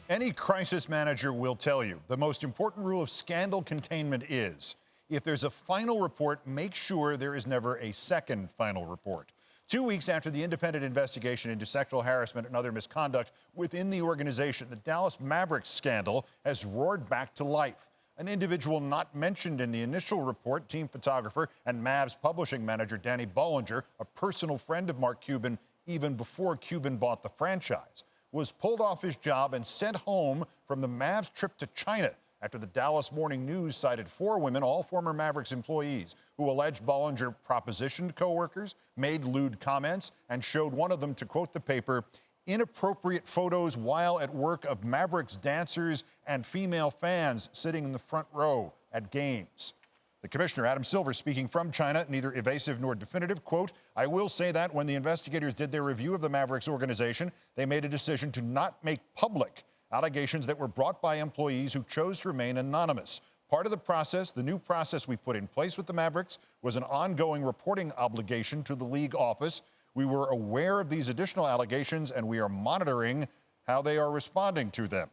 Any crisis manager will tell you the most important rule of scandal containment is if there's a final report, make sure there is never a second final report. 2 weeks after the independent investigation into sexual harassment and other misconduct within the organization, the Dallas Mavericks scandal has roared back to life. An individual not mentioned in the initial report, team photographer and Mavs publishing manager Danny Bollinger, a personal friend of Mark Cuban even before Cuban bought the franchise, was pulled off his job and sent home from the Mavs trip to China after the Dallas Morning News cited 4 women, all former Mavericks employees, who alleged Bollinger propositioned coworkers, made lewd comments, and showed one of them, to quote the paper, inappropriate photos while at work of Mavericks dancers and female fans sitting in the front row at games. The commissioner, Adam Silver, speaking from China, neither evasive nor definitive, quote, I will say that when the investigators did their review of the Mavericks organization, they made a decision to not make public allegations that were brought by employees who chose to remain anonymous. Part of the process, the new process we put in place with the Mavericks, was an ongoing reporting obligation to the league office. We were aware of these additional allegations, and we are monitoring how they are responding to them.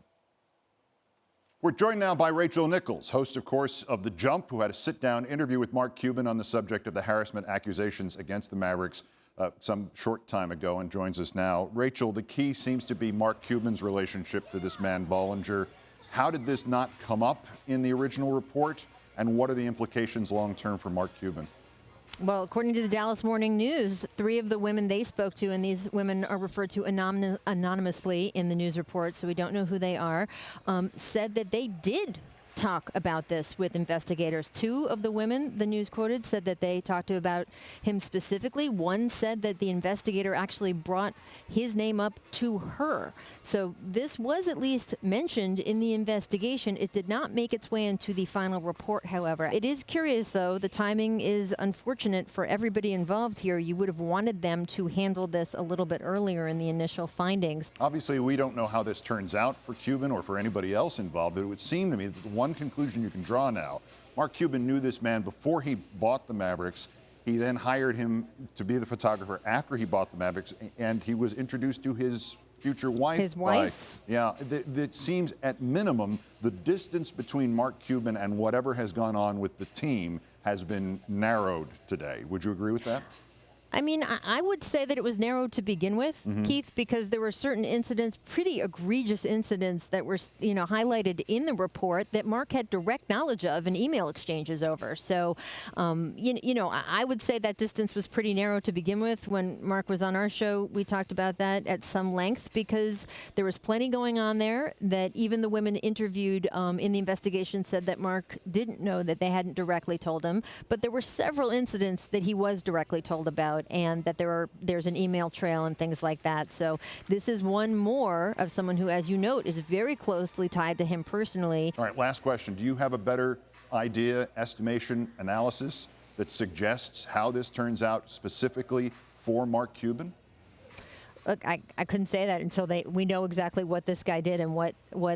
We're joined now by Rachel Nichols, host, of course, of The Jump, who had a sit-down interview with Mark Cuban on the subject of the harassment accusations against the Mavericks some short time ago, and joins us now. Rachel, the key seems to be Mark Cuban's relationship to this man, Bollinger. How did this not come up in the original report, and what are the implications long-term for Mark Cuban? Well, according to the Dallas Morning News, 3 of the women they spoke to, and these women are referred to anonymously in the news report, so we don't know who they are, said that they did talk about this with investigators. 2 of the women the news quoted said that they talked to about him specifically. One said that the investigator actually brought his name up to her. So this was at least mentioned in the investigation. It did not make its way into the final report, however. It is curious, though. The timing is unfortunate for everybody involved here. You would have wanted them to handle this a little bit earlier in the initial findings. Obviously, we don't know how this turns out for Cuban or for anybody else involved, but it would seem to me that the one conclusion you can draw now, Mark Cuban knew this man before he bought the Mavericks. He then hired him to be the photographer after he bought the Mavericks, and he was introduced to his future wife. His wife? It seems, at minimum, the distance between Mark Cuban and whatever has gone on with the team has been narrowed today. Would you agree with that? I mean, I would say that it was narrowed to begin with, Keith, because there were certain incidents, pretty egregious incidents that were, highlighted in the report that Mark had direct knowledge of and email exchanges over. So, I would say that distance was pretty narrow to begin with. When Mark was on our show, we talked about that at some length because there was plenty going on there that even the women interviewed in the investigation said that Mark didn't know, that they hadn't directly told him. But there were several incidents that he was directly told about, and that there's an email trail and things like that. So this is one more of someone who, as you note, is very closely tied to him personally. All right, last question. Do you have a better idea, estimation, analysis that suggests how this turns out specifically for Mark Cuban? Look, I couldn't say that until we know exactly what this guy did and what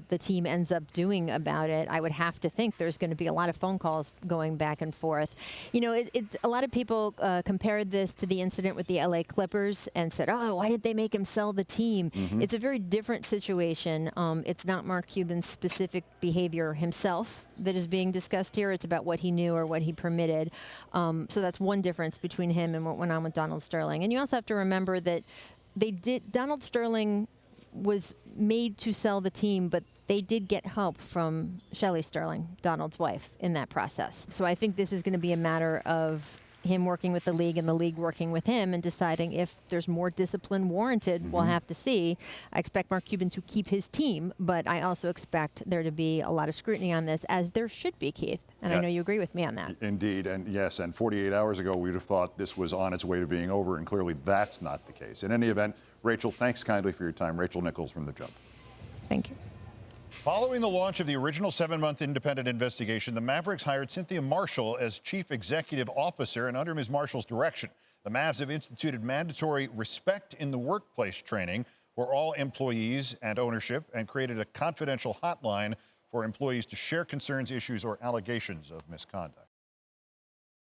the team ends up doing about it. I would have to think there's going to be a lot of phone calls going back and forth. It's a lot of people compared this to the incident with the LA Clippers and said, oh, why did they make him sell the team? It's a very different situation. It's not Mark Cuban's specific behavior himself that is being discussed here. It's about what he knew or what he permitted. So that's one difference between him and what went on with Donald Sterling. And you also have to remember that Donald Sterling was made to sell the team, but they did get help from Shelley Sterling, Donald's wife, in that process. So I think this is going to be a matter of him working with the league and the league working with him and deciding if there's more discipline warranted. We'll have to see. I expect Mark Cuban to keep his team, but I also expect there to be a lot of scrutiny on this, as there should be, Keith. And I know you agree with me on that. Indeed, and yes, and 48 hours ago, we'd have thought this was on its way to being over, and clearly that's not the case. In any event, Rachel, thanks kindly for your time. Rachel Nichols from The Jump. Thank you. Following the launch of the original 7-month independent investigation, the Mavericks hired Cynthia Marshall as chief executive officer, and under Ms. Marshall's direction, the Mavs have instituted mandatory respect in the workplace training for all employees and ownership, and created a confidential hotline for employees to share concerns, issues, or allegations of misconduct.